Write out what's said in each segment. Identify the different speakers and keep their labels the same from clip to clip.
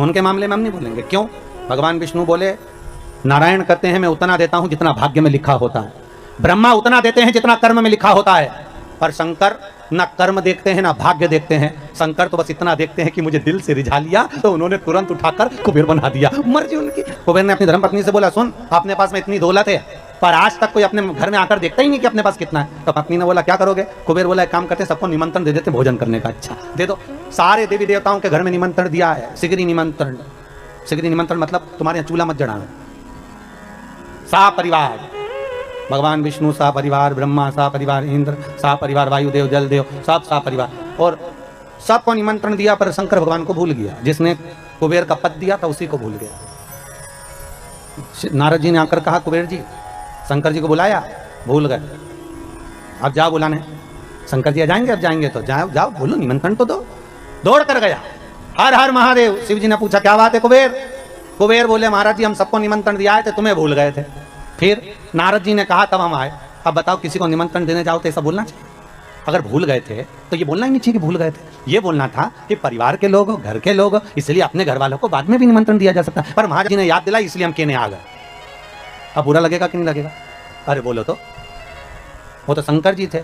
Speaker 1: उनके मामले में हम नहीं बोलेंगे। क्यों? भगवान विष्णु बोले, नारायण कहते हैं मैं उतना देता हूं जितना भाग्य में लिखा होता है, ब्रह्मा उतना देते हैं जितना कर्म में लिखा होता है, पर शंकर ना कर्म देखते हैं ना भाग्य देखते हैं। शंकर तो बस इतना देखते हैं कि मुझे दिल से रिझा लिया तो उन्होंने तुरंत उठाकर कुबेर बना दिया, मर्जी उनकी। कुबेर ने अपनी धर्मपत्नी से बोला, सुन अपने पास में इतनी दौलत है, पर आज तक कोई अपने घर में आकर देखता ही नहीं कि अपने पास कितना है। तो पत्नी ने बोला, क्या करोगे? कुबेर बोला, एक काम करते हैं, सबको निमंत्रण दे देते भोजन करने का। अच्छा दे दो। सारे देवी देवताओं के घर में निमंत्रण दिया है, सिगरी निमंत्रण। सिगरी निमंत्रण मतलब तुम्हारे यहाँ चूल्हा मत जलाना। सा परिवार भगवान विष्णु, सा परिवार ब्रह्मा, सा परिवार इंद्र, सा परिवार वायुदेव, जलदेव, सब सा परिवार, और सबको निमंत्रण दिया, पर शंकर भगवान को भूल गया। जिसने कुबेर का पद दिया था उसी को भूल गया। नारद जी ने आकर कहा, कुबेर जी शंकर जी को बुलाया, भूल गए, अब जाओ बुलाने। शंकर जी आ जाएंगे, अब जाएंगे तो जाओ जाओ, बोलो निमंत्रण तो दो। दौड़ कर गया, हर हर महादेव। शिव जी ने पूछा, क्या बात है कुबेर? कुबेर बोले, महाराज जी हम सबको निमंत्रण दिया है थे, तुम्हें भूल गए थे। फिर नारद जी ने कहा, तब हम आए। अब बताओ, किसी को निमंत्रण देने जाओ तो ऐसा बोलना चाहिए? अगर भूल गए थे तो ये बोलना ही नहीं चाहिए कि भूल गए थे। ये बोलना था कि परिवार के लोग, घर के लोग, इसलिए अपने घर वालों को बाद में भी निमंत्रण दिया जा सकता है, पर महाराज जी ने याद दिलाई इसलिए हम कहने आ गए। अब बुरा लगेगा कि नहीं लगेगा? अरे बोलो तो, वो तो शंकर जी थे।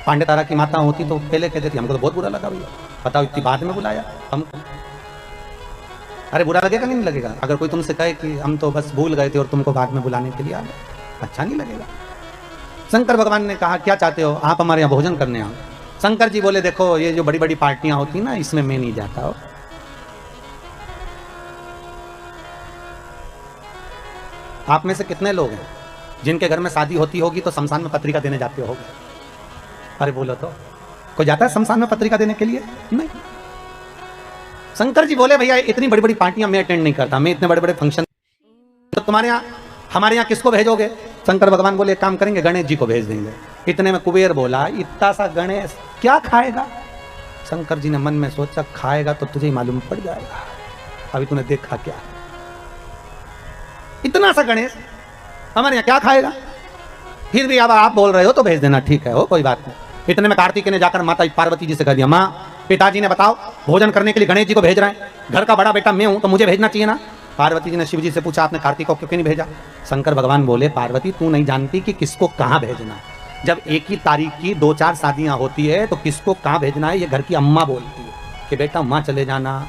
Speaker 1: पांडे तारा की माता होती तो पहले कहते थे, हमको तो बहुत बुरा लगा भैया, बताओ इतनी बाद में बुलाया हमको। अरे बुरा लगेगा कि नहीं लगेगा? अगर कोई तुमसे कहे कि हम तो बस भूल गए थे और तुमको बाद में बुलाने के लिए आ गए, अच्छा नहीं लगेगा। शंकर भगवान ने कहा, क्या चाहते हो? आप हमारे यहाँ भोजन करने आओ। शंकर जी बोले, देखो ये जो बड़ी बड़ी पार्टियां होती ना, इसमें मैं नहीं जाता हो। आप में से कितने लोग हैं जिनके घर में शादी होती होगी तो शमशान में पत्रिका देने जाते होगे? अरे बोलो तो, कोई जाता है शमशान में पत्रिका देने के लिए? नहीं। शंकर जी बोले, भैया इतनी बड़ी बड़ी पार्टियां मैं अटेंड नहीं करता, मैं इतने बड़े बड़े फंक्शन, तो तुम्हारे यहाँ हमारे यहाँ किसको भेजोगे? शंकर भगवान बोले, एक काम करेंगे, गणेश जी को भेज देंगे। इतने में कुबेर बोला, इतना सा गणेश क्या खाएगा? शंकर जी ने मन में सोचा, खाएगा तो तुझे ही मालूम पड़ जाएगा, अभी तूने देखा क्या। इतना सा गणेश हमारे यहाँ क्या खाएगा? फिर भी अब आप बोल रहे हो तो भेज देना, ठीक है, हो कोई बात नहीं। इतने में कार्तिकेय ने जाकर माता पार्वती जी से कह दिया, माँ पिताजी ने बताओ भोजन करने के लिए गणेश जी को भेज रहे हैं, घर का बड़ा बेटा मैं हूं तो मुझे भेजना चाहिए ना। पार्वती जी ने शिव जी से पूछा, आपने कार्तिक को क्यों नहीं भेजा? शंकर भगवान बोले, पार्वती तू नहीं जानती कि किसको कहाँ भेजना। जब एक ही तारीख की 2-4 शादियां होती है तो किसको कहाँ भेजना है ये घर की अम्मा बोलती है कि बेटा वहाँ चले जाना,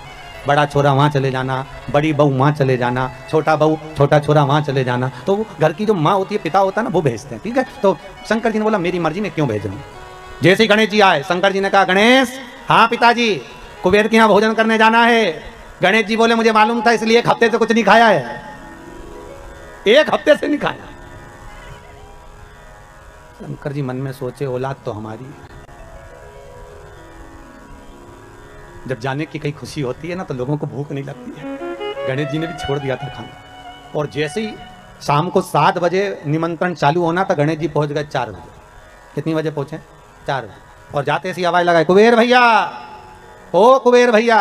Speaker 1: बड़ा छोरा वहाँ चले जाना, बड़ी बहू वहाँ चले जाना, छोटा बहू छोटा छोरा वहाँ चले जाना। तो घर की जो माँ होती है, पिता होता है ना, वो भेजते हैं, ठीक है। तो शंकर जी ने बोला, मेरी मर्जी में क्यों भेज रहा हूँ। जैसे ही गणेश जी आए, शंकर जी ने कहा, गणेश हाँ पिताजी, कुबेर के यहाँ भोजन करने जाना है। गणेश जी बोले, मुझे मालूम था, इसलिए 1 हफ्ते से कुछ नहीं खाया है, 1 हफ्ते से नहीं खाया। शंकर जी मन में सोचे, औलाद तो हमारी, जब जाने की कहीं खुशी होती है ना तो लोगों को भूख नहीं लगती है। गणेश जी ने भी छोड़ दिया था खाना, और जैसे ही शाम को 7 बजे निमंत्रण चालू होना था, गणेश जी पहुंच गए 4 बजे। कितनी बजे पहुंचे? 4 बजे। और जाते ऐसी आवाज लगाए, कुबेर भैया, ओ कुबेर भैया।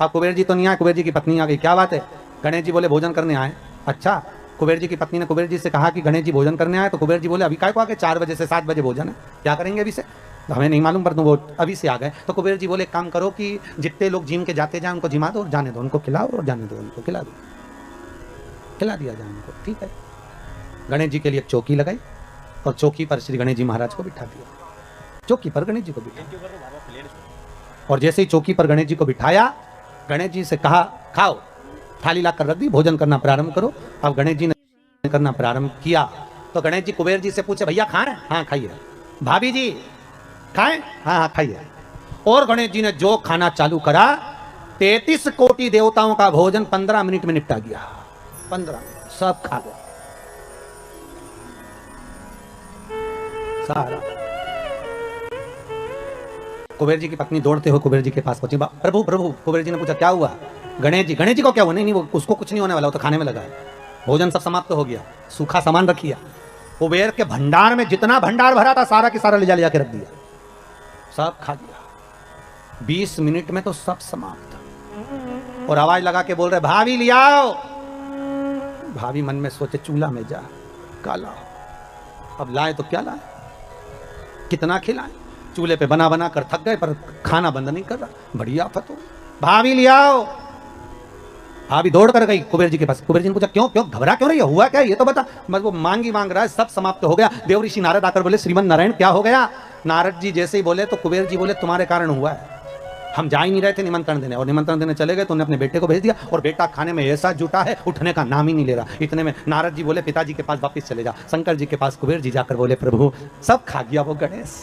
Speaker 1: अब कुबेर जी तो नहीं आए, कुबेर जी की पत्नी आ गई। क्या बात है? गणेश जी बोले, भोजन करने आए। अच्छा। कुबेर जी की पत्नी ने कुबेर जी से कहा कि गणेश जी भोजन करने आए, तो कुबेर जी बोले, अभी काय को आ गए? 4 बजे से 7 बजे भोजन है, क्या करेंगे अभी से? तो हमें नहीं मालूम, पर तुम वो अभी से आ गए। तो कुबेर जी बोले, एक काम करो कि जितने लोग जिम के जाते जाए उनको जिमा दो और जाने दो, उनको खिलाओ और जाने दो, उनको खिला दो, खिला दिया जाए उनको, ठीक है। गणेश जी के लिए एक चौकी लगाई और चौकी पर श्री गणेश जी महाराज को बिठा दिया। चौकी पर गणेश जी को बिठाया, और जैसे ही चौकी पर गणेश जी को बिठाया, गणेश जी से कहा, खाओ, थाली लाकर रख दी, भोजन करना प्रारंभ करो। अब गणेश जी ने करना प्रारंभ किया तो गणेश जी कुबेर जी से पूछे, भैया खा रहे? हाँ खाइए। भाभी जी खाएं? हाँ हाँ खाइए। और गणेश जी ने जो खाना चालू करा, 33 कोटि देवताओं का भोजन 15 मिनट में निपटा गया। 15 सब खा गया सारा। कुबेर जी की पत्नी दौड़ते हुए कुबेर जी के पास पहुंची, प्रभु प्रभु। कुबेर जी ने पूछा, क्या हुआ? गणेश जी को क्या हुआ? नहीं, वो उसको कुछ नहीं होने वाला, वो तो खाने में लगा है, भोजन सब समाप्त हो गया, सूखा सामान रखिया। कुबेर के भंडार में जितना भंडार भरा था सारा की सारा ले जा के रख दिया, सब खा गया। 20 मिनट में तो सब समाप्त। और आवाज लगा के बोल रहे, भाभी ले आओ। भाभी मन में सोचे, चूल्हा में जा काला, अब लाए तो क्या लाए, कितना खिलाए। चूल्हे पे बना बना कर थक गए, पर खाना बंद नहीं कर रहा, बड़ी आफत हो। भाभी ले आओ। भाभी दौड़ कर गई कुबेर जी के पास। कुबेर जी ने पूछा क्यों क्यों घबरा क्यों रही है, हुआ क्या, ये तो बता। बस वो मांग रहा है, सब समाप्त हो गया। देव ऋषि नारद आकर बोले श्रीमन नारायण क्या हो गया। नारद जी जैसे ही बोले तो कुबेर जी बोले तुम्हारे कारण हुआ है, हम जा ही नहीं रहे थे निमंत्रण देने, और निमंत्रण देने चले गए तो उन्हें अपने बेटे को भेज दिया, और बेटा खाने में ऐसा जुटा है उठने का नाम ही नहीं ले रहा। इतने में नारद जी बोले पिताजी के पास वापस चले जा। शंकर जी के पास कुबेर जी जाकर बोले प्रभु सब खा गया वो गणेश,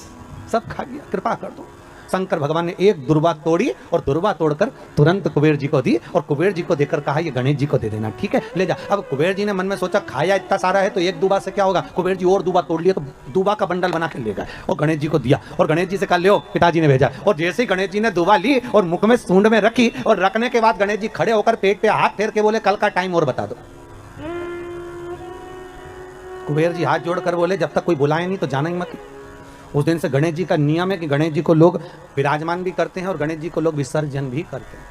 Speaker 1: सब खा गया, कृपा कर दो। शंकर भगवान ने एक दुर्वा तोड़ी और दुर्वा तोड़कर तुरंत कुबेर जी को दी, और कुबेर जी को देकर कहा ये गणेश जी को दे देना, ठीक है ले जा। अब कुबेर जी ने मन में सोचा खाया इतना सारा है तो एक दुबा से क्या होगा। कुबेर जी और दुबा तोड़ लिया तो दुबा का बंडल बना के ले गए और गणेश जी को दिया, और गणेश जी से कहा ले पिताजी ने भेजा। और जैसे ही गणेश जी ने दुबा ली और मुख में सूंड में रखी, और रखने के बाद गणेश जी खड़े होकर पेट पे हाथ फेर के बोले कल का टाइम और बता दो। कुबेर जी हाथ जोड़कर बोले जब तक कोई बुलाए नहीं तो जाना ही मत। उस दिन से गणेश जी का नियम है कि गणेश जी को लोग विराजमान भी करते हैं और गणेश जी को लोग विसर्जन भी करते हैं।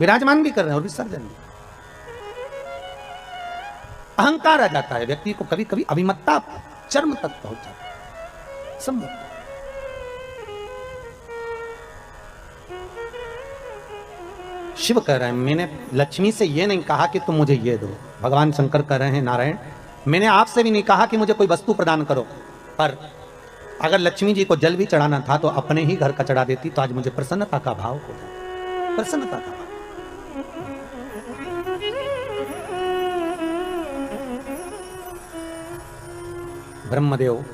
Speaker 1: विराजमान भी कर रहे हैं और विसर्जन भी। अहंकार आ जाता है व्यक्ति को, कभी कभी अभिमत्ता चरम तक पहुंच जाता है। संभव शिव कह रहे हैं मैंने लक्ष्मी से ये नहीं कहा कि तुम मुझे ये दो। भगवान शंकर कह रहे हैं नारायण मैंने आपसे भी नहीं कहा कि मुझे कोई वस्तु प्रदान करो, पर अगर लक्ष्मी जी को जल भी चढ़ाना था तो अपने ही घर का चढ़ा देती तो आज मुझे प्रसन्नता का भाव हो जाता। प्रसन्नता का भाव। ब्रह्मदेव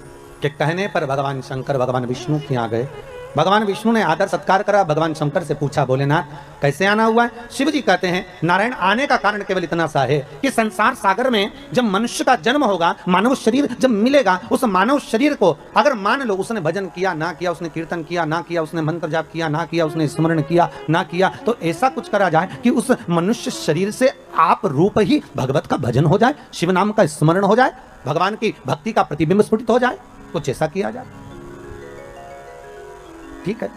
Speaker 1: के कहने पर भगवान शंकर भगवान विष्णु के यहाँ गए। भगवान विष्णु ने आदर सत्कार करा। भगवान शंकर से पूछा भोलेनाथ कैसे आना हुआ है। शिव जी कहते हैं नारायण आने का कारण केवल इतना सा है कि संसार सागर में जब मनुष्य का जन्म होगा, मानव शरीर जब मिलेगा, उस मानव शरीर को अगर मान लो उसने भजन किया ना किया, उसने कीर्तन किया ना किया, उसने मंत्र जाप किया ना किया, उसने स्मरण किया ना किया, तो ऐसा कुछ करा जाए कि उस मनुष्य शरीर से आप रूप ही भगवत का भजन हो जाए, शिव नाम का स्मरण हो जाए, भगवान की भक्ति का प्रतिबिंब स्फुटित हो जाए, कुछ ऐसा किया जाए। ठीक है,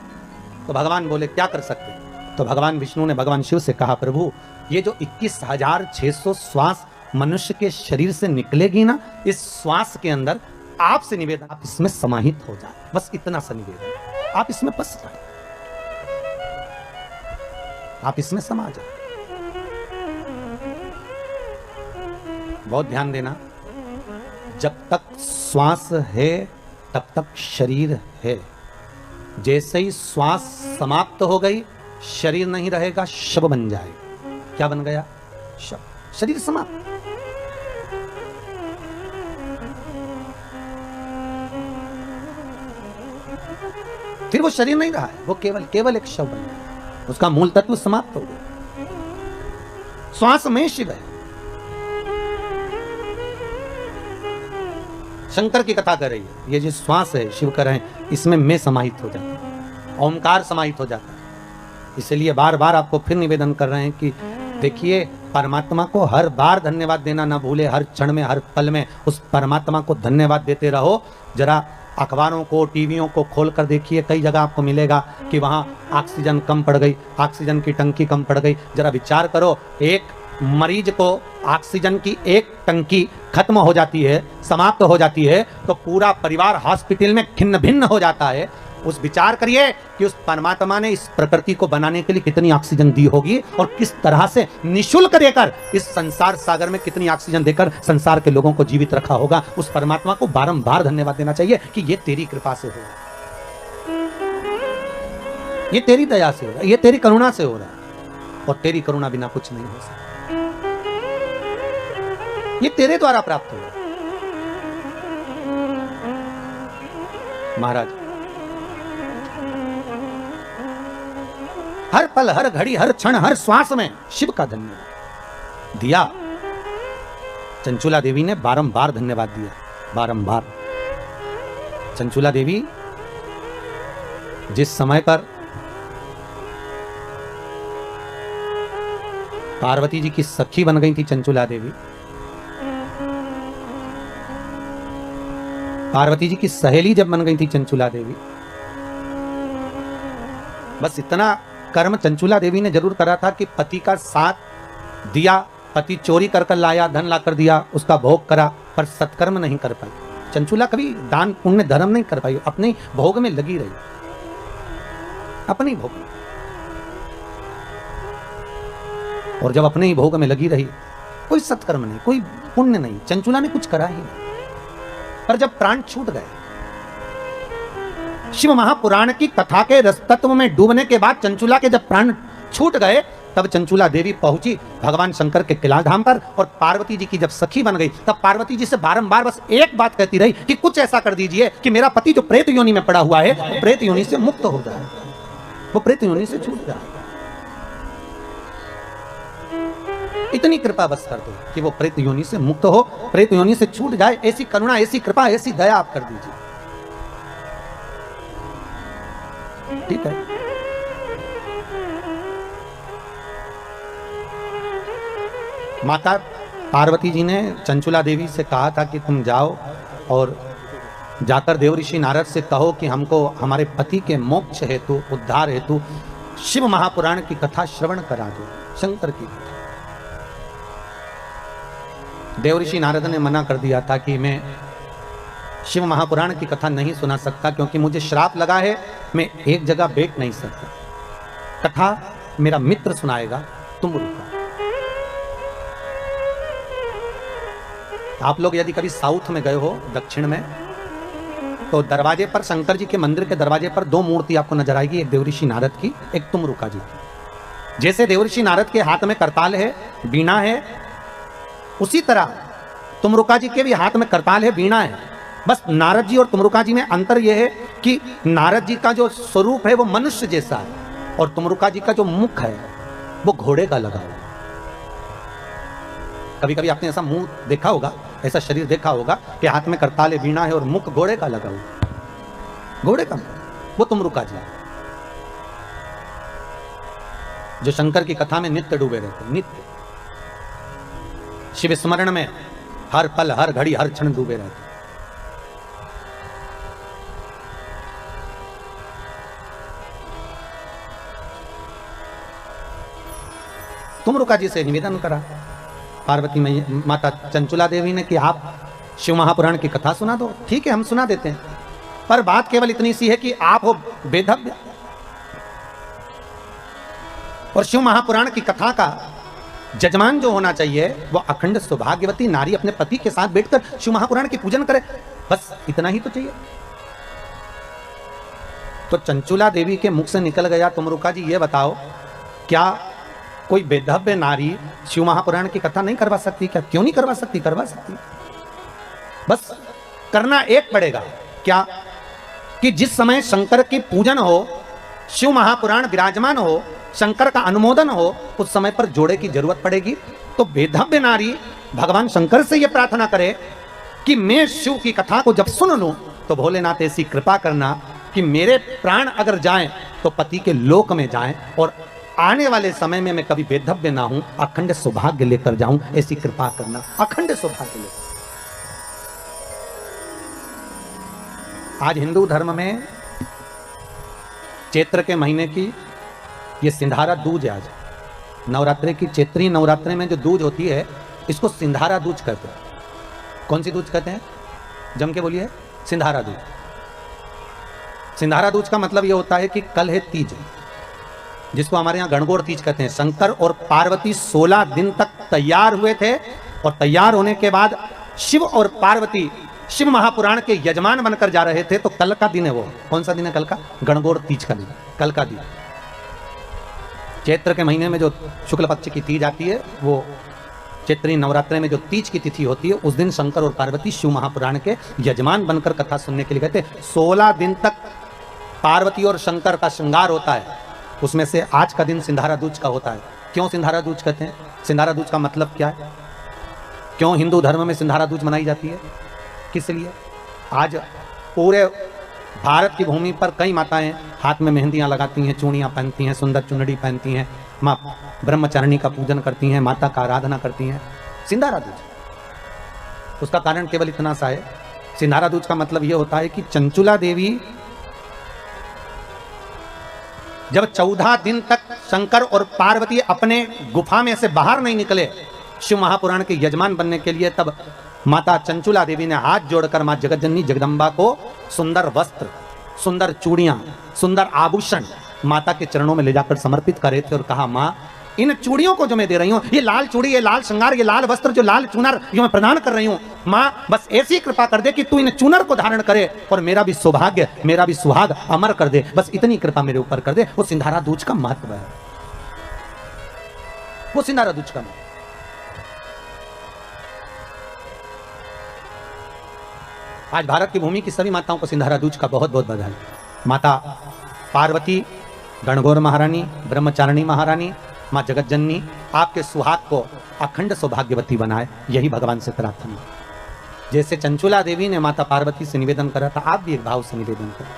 Speaker 1: तो भगवान बोले क्या कर सकते हैं। तो भगवान विष्णु ने भगवान शिव से कहा प्रभु ये जो 21,600 श्वास मनुष्य के शरीर से निकलेगी ना, इस श्वास के अंदर आपसे निवेदन आप इसमें समाहित हो जाए, बस इतना सा निवेदन, आप इसमें बस जाए, आप इसमें समा जाए। बहुत ध्यान देना, जब तक श्वास है तब तक शरीर है। जैसे ही श्वास समाप्त हो गई शरीर नहीं रहेगा, शव बन जाएगा। क्या बन गया? शव। शरीर समाप्त। फिर वो शरीर नहीं रहा है, वो केवल एक शव बन गया, उसका मूल तत्व समाप्त हो गया। श्वास में शिव है। शंकर की कथा कर रही है, ये जो श्वास है शिव कर रहे हैं इसमें मैं समाहित हो जाता है, ओंकार समाहित हो जाता है। इसलिए बार बार आपको फिर निवेदन कर रहे हैं कि देखिए परमात्मा को हर बार धन्यवाद देना ना भूले, हर क्षण में हर पल में उस परमात्मा को धन्यवाद देते रहो। जरा अखबारों को टीवियों को खोल कर देखिए, कई जगह आपको मिलेगा कि वहाँ ऑक्सीजन कम पड़ गई, ऑक्सीजन की टंकी कम पड़ गई। जरा विचार करो, एक मरीज को ऑक्सीजन की एक टंकी खत्म हो जाती है, समाप्त हो जाती है, तो पूरा परिवार हॉस्पिटल में खिन्न भिन्न हो जाता है। उस विचार करिए कि उस परमात्मा ने इस प्रकृति को बनाने के लिए कितनी ऑक्सीजन दी होगी और किस तरह से निशुल्क देकर इस संसार सागर में कितनी ऑक्सीजन देकर संसार के लोगों को जीवित रखा होगा। उस परमात्मा को बारंबार धन्यवाद देना चाहिए कि ये तेरी कृपा से हो रहा है, ये तेरी दया से हो रहा है, ये तेरी करुणा से हो रहा है, और तेरी करुणा बिना कुछ नहीं हो सकता। ये तेरे द्वारा प्राप्त हो रहा है। महाराज हर पल हर घड़ी हर क्षण हर श्वास में शिव का धन्यवाद दिया। चंचुला देवी ने बारंबार धन्यवाद दिया, बारंबार। चंचुला देवी जिस समय पर पार्वती जी की सखी बन गई थी, चंचुला देवी पार्वती जी की सहेली जब बन गई थी चंचुला देवी, बस इतना कर्म चंचुला देवी ने जरूर करा था कि पति का साथ दिया, पति चोरी कर लाया, धन ला कर दिया, उसका भोग करा, पर सत्कर्म नहीं कर पाई। चंचुला कभी दान पुण्य धर्म नहीं कर पाई, अपने भोग में लगी रही, अपनी भोग में। और जब अपने ही भोग में लगी रही, कोई सत्कर्म नहीं, कोई पुण्य नहीं, चंचुला ने कुछ करा ही नहीं। पर जब प्राण छूट गए, शिव महापुराण की कथा के रस तत्व में डूबने के बाद चंचुला के जब प्राण छूट गए, तब चंचुला देवी पहुंची भगवान शंकर के किला धाम पर, और पार्वती जी की जब सखी बन गई, तब पार्वती जी से बारंबार बस एक बात कहती रही कि कुछ ऐसा कर दीजिए कि मेरा पति जो प्रेत योनि में पड़ा हुआ है, वो प्रेत योनि से मुक्त हो जाए, वो प्रेत योनि से छूट जाए। इतनी कृपा बस कर दो कि वो प्रेत योनि से मुक्त हो, प्रेत योनि से छूट जाए। ऐसी करुणा, ऐसी कृपा, ऐसी दया आप कर दीजिए। ठीक है। माता पार्वती जी ने चंचुला देवी से कहा था कि तुम जाओ और जाकर देवऋषि नारद से कहो कि हमको हमारे पति के मोक्ष हेतु, उद्धार हेतु शिव महापुराण की कथा श्रवण करा दो, शंकर की कथा। देवऋषि नारद ने मना कर दिया था कि मैं शिव महापुराण की कथा नहीं सुना सकता, क्योंकि मुझे श्राप लगा है, मैं एक जगह बैठ नहीं सकता, कथा मेरा मित्र सुनाएगा, तुम रुको। आप लोग यदि कभी साउथ में गए हो, दक्षिण में, तो दरवाजे पर, शंकर जी के मंदिर के दरवाजे पर 2 मूर्ति आपको नजर आएगी, एक देवऋषि नारद की, एक तुमरुका जी की। जैसे देवऋषि नारद के हाथ में करताल है, वीणा है, उसी तरह तुमरुका जी के भी हाथ में करताल है, वीणा है। बस नारद जी और तुमरुका जी में अंतर यह है कि नारद जी का जो स्वरूप है वो मनुष्य जैसा है, और तुमरुका जी का जो मुख है वो घोड़े का लगा हुआ। कभी कभी आपने ऐसा मुंह देखा होगा, ऐसा शरीर देखा होगा कि हाथ में करताल है, वीणा है और मुख घोड़े का लगा हुआ, घोड़े का, वो तुमरुका जी जो शंकर की कथा में नित्य डूबे रहते, नित्य शिव स्मरण में हर पल, हर घड़ी, हर क्षण डूबे रहते। तुमरुका जी से निवेदन करा पार्वती माता चंचुला देवी ने कि आप शिव महापुराण की कथा सुना दो। ठीक है, हम सुना देते हैं, पर बात केवल इतनी सी है कि आप हो वेदव्य, और शिव महापुराण की कथा का जजमान जो होना चाहिए वो अखंड सौभाग्यवती नारी अपने पति के साथ बैठकर शिव महापुराण की पूजन करे, बस इतना ही तो चाहिए। तो चंचुला देवी के मुख से निकल गया, तुमरुका जी ये बताओ, क्या कोई वेदव्य नारी शिव महापुराण की कथा नहीं करवा सकती क्या? क्यों नहीं करवा सकती? करवा सकती, बस करना एक पड़ेगा। क्या? कि जिस समय शंकर की पूजन हो, शिव महापुराण विराजमान हो, शंकर का अनुमोदन हो, उस समय पर जोड़े की जरूरत पड़ेगी। तो वेदव्य नारी भगवान शंकर से यह प्रार्थना करे कि मैं शिव की कथा को जब सुन लूं तो भोलेनाथ ऐसी कृपा करना कि मेरे प्राण अगर जाएं तो पति के लोक में जाएं, और आने वाले समय में मैं कभी वेदव्य ना हूं, अखंड सौभाग्य लेकर जाऊं, ऐसी कृपा करना, अखंड सौभाग्य लेकर। आज हिंदू धर्म में चैत्र के महीने की ये सिंधारा दूज है। आज नवरात्रि की, चैत्री नवरात्रि में जो दूज होती है, इसको सिंधारा दूज कहते हैं। कौन सी दूज कहते हैं? जम के बोलिए। सिंधारा दूज। सिंधारा दूज का मतलब ये होता है कि कल है तीज, जिसको हमारे यहाँ गणगौर तीज कहते हैं। शंकर और पार्वती 16 दिन तक तैयार हुए थे, और तैयार होने के बाद शिव और पार्वती शिव महापुराण के यजमान बनकर जा रहे थे। तो कल का दिन है वो, कौन सा दिन है? कल का गणगौर तीज का दिन, कल का दिन। चैत्र के महीने में जो शुक्ल पक्ष की तीज आती है, वो चैत्री नवरात्रि में जो तीज की तिथि होती है, उस दिन शंकर और पार्वती शिव महापुराण के यजमान बनकर कथा सुनने के लिए गए थे। 16 दिन तक पार्वती और शंकर का श्रृंगार होता है, उसमें से आज का दिन सिंधारा दूज का होता है। क्यों सिंधारा दूज कहते हैं? सिंधारा दूज का मतलब क्या है? क्यों हिंदू धर्म में सिंधारा दूज मनाई जाती है? किस लिए? आज पूरे भारत की भूमि पर कई माताएं हाथ में मेहंदियां लगाती हैं, चूड़ियां पहनती हैं, सुंदर चुनरी पहनती हैं, माँ ब्रह्मचारिणी का पूजन करती हैं, माता का आराधना करती हैं। सिंधारा दूज, उसका कारण केवल इतना सा है, सिंधारा दूज का मतलब यह होता है कि चंचुला देवी जब 14 दिन तक शंकर और पार्वती अपने गुफा में से बाहर नहीं निकले शिव महापुराण के यजमान बनने के लिए, तब माता चंचुला देवी ने हाथ जोड़कर मां जगतजननी जगदम्बा को सुंदर वस्त्र, सुंदर चूड़ियां, सुंदर आभूषण माता के चरणों में ले जाकर समर्पित करे थे, और कहा, मां इन चूड़ियों को जो मैं दे रही हूं, ये लाल चूड़ी, ये लाल श्रृंगार, ये लाल वस्त्र, जो लाल चूनर जो मैं प्रदान कर रही हूं, मां बस ऐसी कृपा कर दे कि तू इन चूनर को धारण करे और मेरा भी सौभाग्य, मेरा भी सुहाग अमर कर दे। बस इतनी कृपा मेरे ऊपर कर दे। वो सिंधारा दूज का महत्व है, वो सिंधारा दूज का महत्व। आज भारत की भूमि की सभी माताओं को सिंधारा दूज का बहुत बहुत बधाई। माता पार्वती, गणगौर महारानी, ब्रह्मचारिणी महारानी, मां जगत जननी आपके सुहाग को अखंड सौभाग्यवती बनाए, यही भगवान से प्रार्थना। जैसे चंचुला देवी ने माता पार्वती से निवेदन करा था, आप भी एक भाव से निवेदन करें।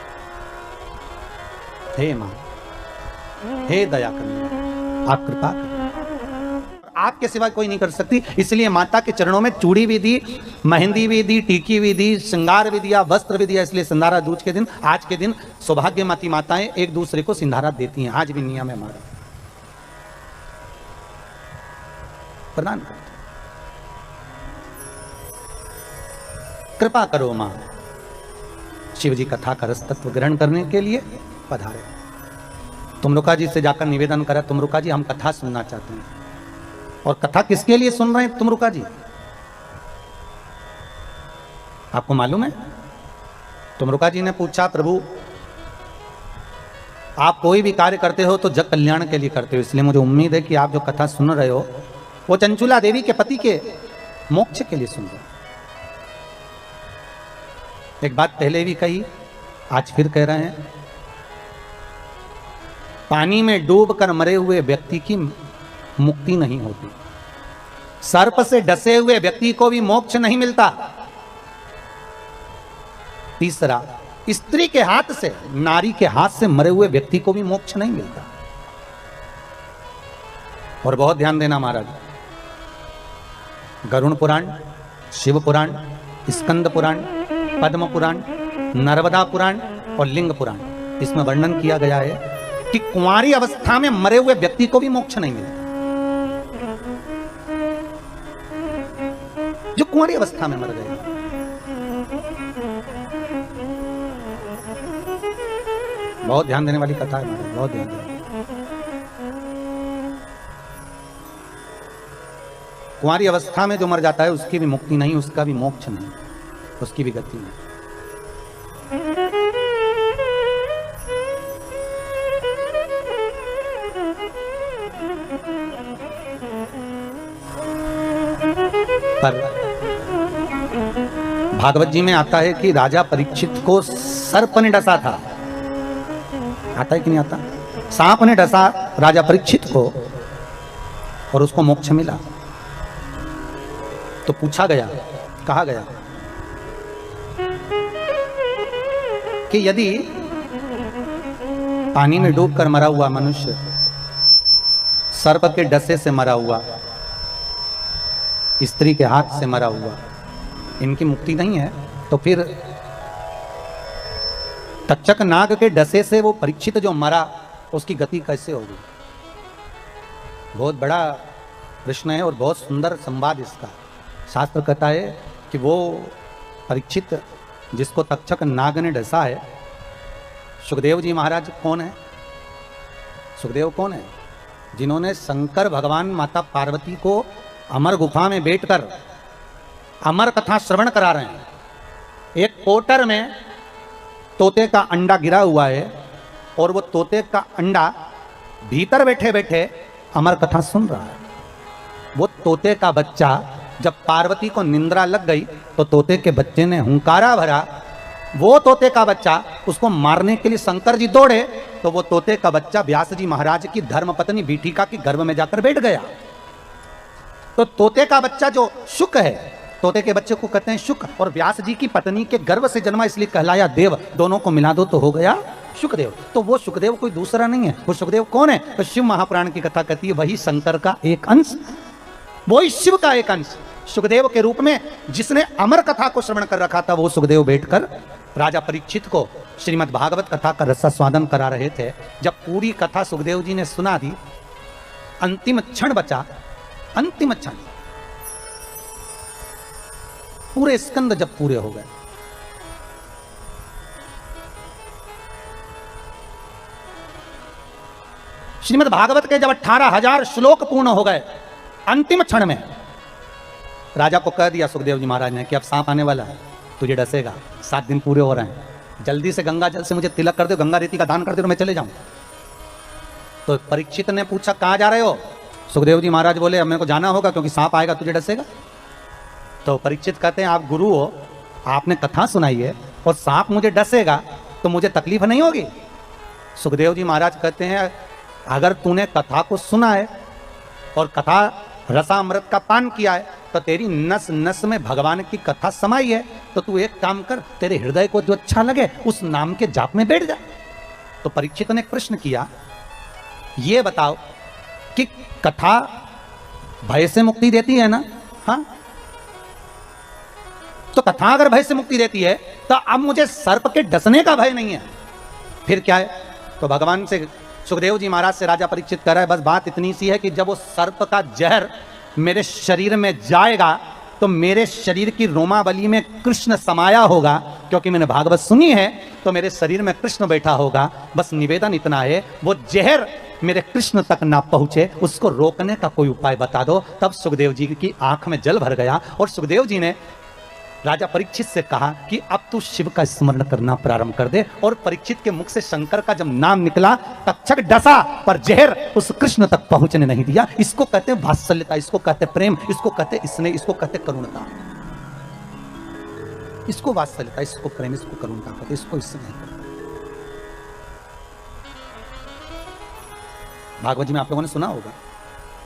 Speaker 1: हे मां, हे दया करनी, आप कृपा करें। आपके सिवा कोई नहीं कर सकती, इसलिए माता के चरणों में चूड़ी भी दी, मेहंदी भी दी, टीकी भी दी, श्रृंगार भी दिया, वस्त्र भी दिया। इसलिए सिंधारा दूज के दिन, आज के दिन सौभाग्यवती माताएं एक दूसरे को सिंधारा देती हैं। आज भी नियम है हमारा, प्रदान करते। कृपा करो मां, शिव जी कथा का रस तत्व ग्रहण करने के लिए पधारे। तुमरुका जी से जाकर निवेदन करा, तुमरुका जी हम कथा सुनना चाहते हैं। और कथा किसके लिए सुन रहे हैं तुमरुका जी? आपको मालूम है? तुमरुका जी ने पूछा, प्रभु आप कोई भी कार्य करते हो तो जग कल्याण के लिए करते हो, इसलिए मुझे उम्मीद है कि आप जो कथा सुन रहे हो वो चंचुला देवी के पति के मोक्ष के लिए सुन रहे हो। एक बात पहले भी कही, आज फिर कह रहे हैं, पानी में डूबकर मरे हुए व्यक्ति की मुक्ति नहीं होती, सर्प से डसे हुए व्यक्ति को भी मोक्ष नहीं मिलता। तीसरा, स्त्री के हाथ से, नारी के हाथ से मरे हुए व्यक्ति को भी मोक्ष नहीं मिलता। और बहुत ध्यान देना महाराज, गरुण पुराण, शिव पुराण, स्कंद पुराण, पद्म पुराण, नर्मदा पुराण और लिंग पुराण, इसमें वर्णन किया गया है कि कुंवारी अवस्था में मरे हुए व्यक्ति को भी मोक्ष नहीं मिलता। जो कुंवारी अवस्था में मर गए, बहुत ध्यान देने वाली कथा है, बहुत ध्यान देने। कुंवारी अवस्था में जो मर जाता है उसकी भी मुक्ति नहीं, उसका भी मोक्ष नहीं, उसकी भी गति नहीं। पर भागवत जी में आता है कि राजा परीक्षित को सर्प ने डसा था। आता है कि नहीं आता? सांप ने डसा राजा परीक्षित को और उसको मोक्ष मिला। तो पूछा गया, कहा गया कि यदि पानी में डूबकर मरा हुआ मनुष्य सर्प के डसे से मरा हुआ, स्त्री के हाथ से मरा हुआ, इनकी मुक्ति नहीं है, तो फिर तक्षक नाग के डसे से वो परीक्षित जो मरा उसकी गति कैसे होगी? बहुत बड़ा प्रश्न है और बहुत सुंदर संवाद इसका। शास्त्र कहता है कि वो परीक्षित जिसको तक्षक नाग ने डसा है, सुखदेव जी महाराज कौन है? सुखदेव कौन है? जिन्होंने शंकर भगवान माता पार्वती को अमर गुफा में बैठकर अमर कथा श्रवण करा रहे हैं। एक पोटर में तोते का अंडा गिरा हुआ है और वो तोते का अंडा भीतर बैठे बैठे अमर कथा सुन रहा है। वो तोते का बच्चा, जब पार्वती को निंद्रा लग गई तो तोते के बच्चे ने हुंकारा भरा, वो तोते का बच्चा उसको मारने के लिए शंकर जी दौड़े तो वो तोते का बच्चा व्यास जी महाराज की धर्मपत्नी बीठिका के गर्भ में जाकर बैठ गया। तो तोते का बच्चा जो शुक है, तोते के बच्चे को कहते हैं शुक, और व्यास जी की पत्नी के गर्भ से जन्मा इसलिए कहलाया देव। दोनों को मिला दो तो हो गया शुकदेव। तो वो शुकदेव कोई दूसरा नहीं है। वो शुकदेव कौन है? तो शिव महापुराण की कथा कहती है वही शंकर का एक अंश, वही शिव का एक अंश सुखदेव के रूप में जिसने अमर कथा को श्रवण कर रखा था। वो सुखदेव बैठकर राजा परीक्षित को श्रीमद् भागवत कथा का रसास्वादन करा रहे थे। जब पूरी कथा सुखदेव जी ने सुना दी, अंतिम क्षण बचा, अंतिम क्षण, पूरे स्कंद जब पूरे हो गए, श्रीमद् भागवत के जब 18,000 श्लोक पूर्ण हो गए, अंतिम क्षण में राजा को कह दिया सुखदेव जी महाराज ने कि अब सांप आने वाला है, तुझे डसेगा, 7 दिन पूरे हो रहे हैं, जल्दी से गंगा जल से मुझे तिलक कर दो, गंगा रेती का दान कर दो, मैं चले जाऊं। तो परीक्षित ने पूछा कहां जा रहे हो? सुखदेव जी महाराज बोले अब मेरे को जाना होगा क्योंकि सांप आएगा, तुझे डसेगा। तो परीक्षित कहते हैं आप गुरु हो, आपने कथा सुनाई है और सांप मुझे डसेगा तो मुझे तकलीफ नहीं होगी? सुखदेव जी महाराज कहते हैं अगर तूने कथा को सुना है और कथा रसामृत का पान किया है तो तेरी नस नस में भगवान की कथा समाई है, तो तू एक काम कर, तेरे हृदय को जो अच्छा लगे उस नाम के जाप में बैठ जा। तो परीक्षित ने प्रश्न किया, ये बताओ कि कथा भय से मुक्ति देती है ना? हाँ, तो कथा अगर भय से मुक्ति देती है तो अब मुझे सर्प के डसने का भय नहीं है, फिर क्या है? तो भगवान से सुखदेव जी महाराज से राजा परीक्षित कर रहा है, बस बात इतनी सी है कि जब वो सर्प का जहर मेरे शरीर में जाएगा तो मेरे शरीर की रोमावली में कृष्ण समाया होगा, क्योंकि मैंने भागवत सुनी है तो मेरे शरीर में कृष्ण बैठा होगा। बस निवेदन इतना है, वो जहर मेरे कृष्ण तक ना पहुंचे, उसको रोकने का कोई उपाय बता दो। तब सुखदेव जी की आंख में जल भर गया और सुखदेव जी ने राजा परीक्षित से कहा कि अब तू शिव का स्मरण करना प्रारंभ कर दे। और परीक्षित के मुख से शंकर का जब नाम निकला, तक्षक डसा पर जहर उस कृष्ण तक पहुंचने नहीं दिया। इसको कहते हैं वात्सल्यता, इसको कहते हैं प्रेम, इसको कहते स्नेह, इसको कहते करुणता। इसको वात्सल्यता, इसको प्रेम, इसको करुणता कहते, इसको स्नेह। भागवत जी में आप लोगों ने सुना होगा,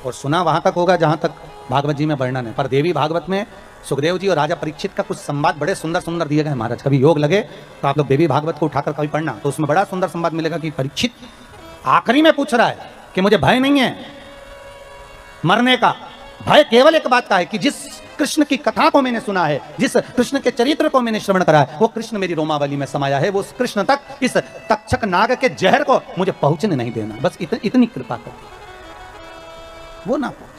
Speaker 1: और सुना वहां तक होगा जहां तक भागवत जी में वर्णन है। पर देवी भागवत में सुखदेव जी और राजा परीक्षित का कुछ संवाद बड़े सुंदर सुंदर दिए गए महाराज। कभी योग लगे तो आप लोग देवी भागवत को उठाकर कभी पढ़ना, तो उसमें बड़ा सुंदर संवाद मिलेगा कि परीक्षित आखिरी में पूछ रहा है कि मुझे भय नहीं है मरने का, भय केवल एक बात का है कि जिस कृष्ण की कथा को मैंने सुना है, जिस कृष्ण के चरित्र को मैंने श्रवण करा है, वो कृष्ण मेरी रोमावली में समाया है, वो उस कृष्ण तक, इस तक्षक नाग के जहर को मुझे पहुंचने नहीं देना। बस इतनी कृपा कर, वो ना पहुंचे।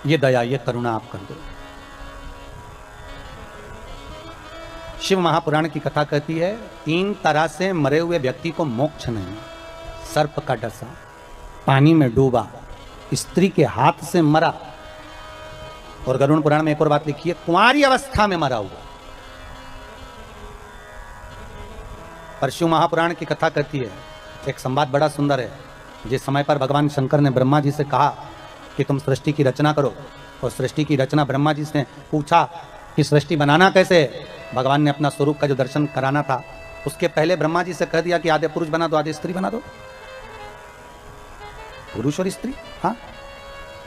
Speaker 1: ये दया, ये करुणा आप कर दो। शिव महापुराण की कथा कहती है 3 तरह से मरे हुए व्यक्ति को मोक्ष नहीं। सर्प का डसा, पानी में डूबा, स्त्री के हाथ से मरा, और गरुड़ पुराण में एक और बात लिखी है, कुंवारी अवस्था में मरा हुआ। पर शिव महापुराण की कथा कहती है, एक संवाद बड़ा सुंदर है। जिस समय पर भगवान शंकर ने ब्रह्मा जी से कहा कि तुम सृष्टि की रचना करो, और सृष्टि की रचना ब्रह्मा जी से पूछा कि सृष्टि बनाना कैसे, भगवान ने अपना स्वरूप का जो दर्शन कराना था उसके पहले ब्रह्मा जी से कह दिया कि आधे पुरुष बना दो, आधे स्त्री बना दो। पुरुष और स्त्री, हाँ,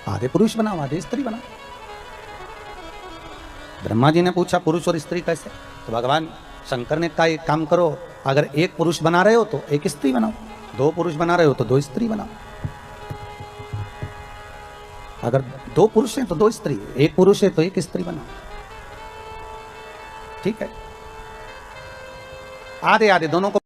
Speaker 1: आधे पुरुष बनाओ, आधे स्त्री बनाओ। ब्रह्मा जी ने पूछा पुरुष और स्त्री कैसे, तो भगवान शंकर ने कहा एक काम करो, अगर एक पुरुष बना रहे हो तो एक स्त्री बनाओ, 2 पुरुष बना रहे हो तो 2 स्त्री बनाओ। अगर 2 पुरुष हैं तो 2 स्त्री, 1 पुरुष है तो 1 स्त्री बनाओ, ठीक है। आधे आधे दोनों को